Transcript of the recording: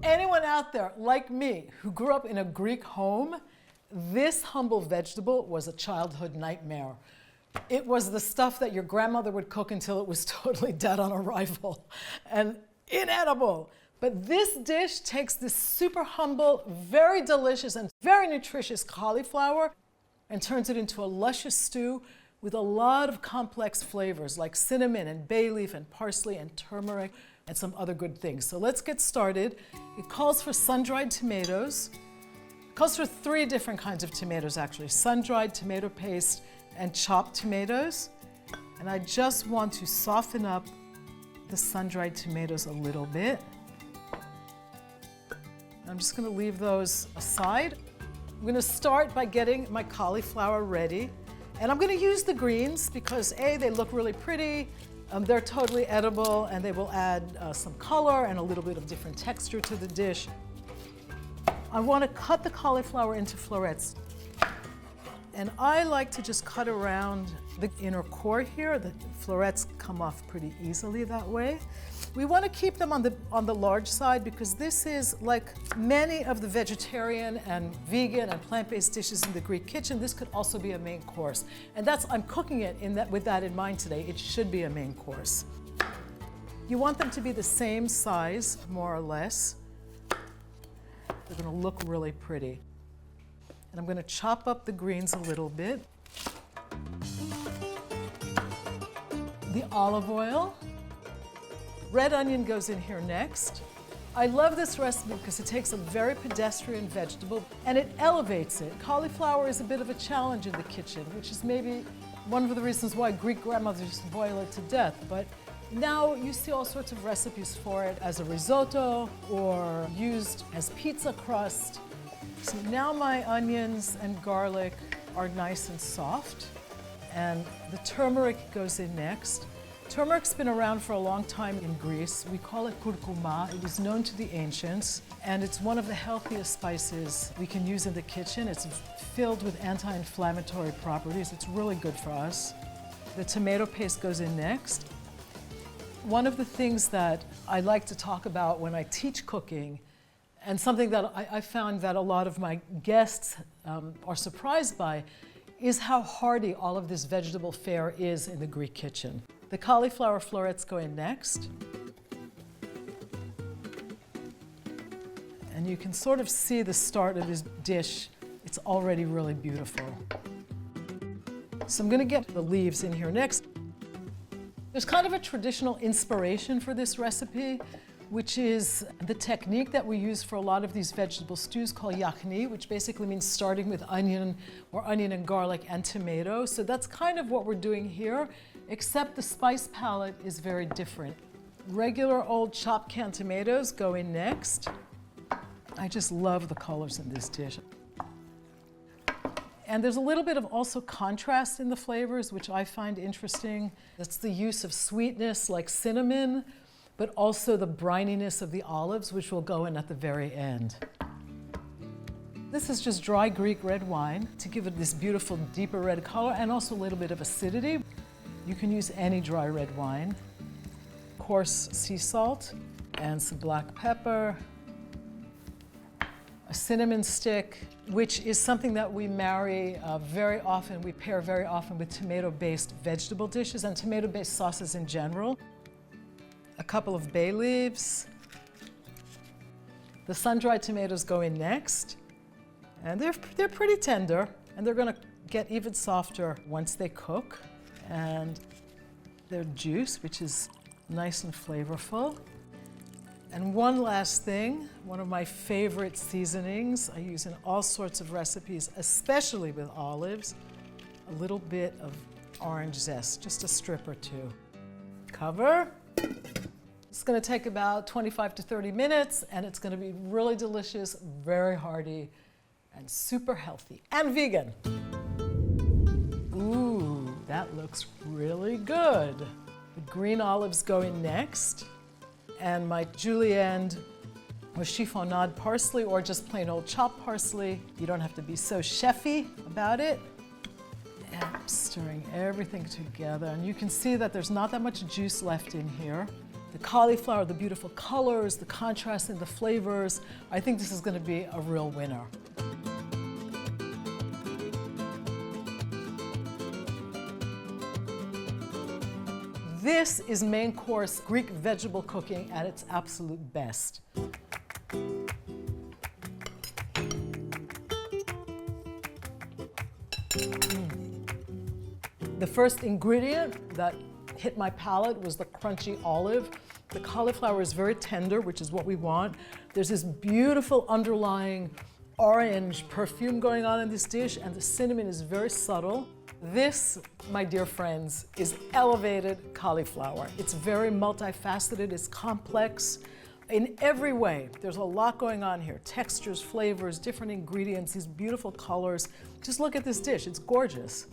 anyone out there like me who grew up in a Greek home, this humble vegetable was a childhood nightmare. It was the stuff that your grandmother would cook until it was totally dead on arrival and inedible. But this dish takes this super humble, very delicious and very nutritious cauliflower and turns it into a luscious stew with a lot of complex flavors like cinnamon and bay leaf and parsley and turmeric and some other good things. So let's get started. It calls for sun-dried tomatoes. It calls for 3 different kinds of tomatoes actually, sun-dried, tomato paste, and chopped tomatoes. And I just want to soften up the sun-dried tomatoes a little bit. I'm just going to leave those aside. I'm going to start by getting my cauliflower ready. And I'm going to use the greens because A, they look really pretty, they're totally edible, and they will add some color and a little bit of different texture to the dish. I want to cut the cauliflower into florets. And I like to just cut around the inner core here. The florets come off pretty easily that way. We want to keep them on the large side because this is, like many of the vegetarian and vegan and plant-based dishes in the Greek kitchen, this could also be a main course. And I'm cooking it with that in mind today. It should be a main course. You want them to be the same size, more or less. They're going to look really pretty. And I'm going to chop up the greens a little bit. The olive oil. Red onion goes in here next. I love this recipe because it takes a very pedestrian vegetable and it elevates it. Cauliflower is a bit of a challenge in the kitchen, which is maybe one of the reasons why Greek grandmothers boil it to death. But now you see all sorts of recipes for it as a risotto or used as pizza crust. So now my onions and garlic are nice and soft, and the turmeric goes in next. Turmeric's been around for a long time in Greece. We call it kurkuma. It was known to the ancients, and it's one of the healthiest spices we can use in the kitchen. It's filled with anti-inflammatory properties. It's really good for us. The tomato paste goes in next. One of the things that I like to talk about when I teach cooking, and something that I found that a lot of my guests are surprised by, is how hearty all of this vegetable fare is in the Greek kitchen. The cauliflower florets go in next. And you can sort of see the start of this dish. It's already really beautiful. So I'm going to get the leaves in here next. There's kind of a traditional inspiration for this recipe, which is the technique that we use for a lot of these vegetable stews called yakhni, which basically means starting with onion and garlic and tomato. So that's kind of what we're doing here, except the spice palette is very different. Regular old chopped canned tomatoes go in next. I just love the colors in this dish. And there's a little bit of also contrast in the flavors, which I find interesting. That's the use of sweetness like cinnamon, but also the brininess of the olives, which will go in at the very end. This is just dry Greek red wine to give it this beautiful deeper red color and also a little bit of acidity. You can use any dry red wine. Coarse sea salt and some black pepper. A cinnamon stick, which is something that we marry very often, we pair very often with tomato-based vegetable dishes and tomato-based sauces in general. A couple of bay leaves. The sun-dried tomatoes go in next. And they're pretty tender, and they're going to get even softer once they cook. And their juice, which is nice and flavorful. And one last thing, one of my favorite seasonings I use in all sorts of recipes, especially with olives, a little bit of orange zest, just a strip or two. Cover. It's going to take about 25 to 30 minutes, and it's going to be really delicious, very hearty, and super healthy, and vegan. Ooh, that looks really good. The green olives go in next. And my julienne or chiffonade parsley, or just plain old chopped parsley. You don't have to be so chefy about it. And I'm stirring everything together. And you can see that there's not that much juice left in here. the cauliflower, the beautiful colors, the contrast in the flavors. I think this is going to be a real winner. This is main course Greek vegetable cooking at its absolute best. The first ingredient that hit my palate was the crunchy olive. The cauliflower is very tender, which is what we want. There's this beautiful underlying orange perfume going on in this dish, and the cinnamon is very subtle. This, my dear friends, is elevated cauliflower. It's very multifaceted, it's complex in every way. There's a lot going on here. Textures, flavors, different ingredients, these beautiful colors. Just look at this dish, it's gorgeous.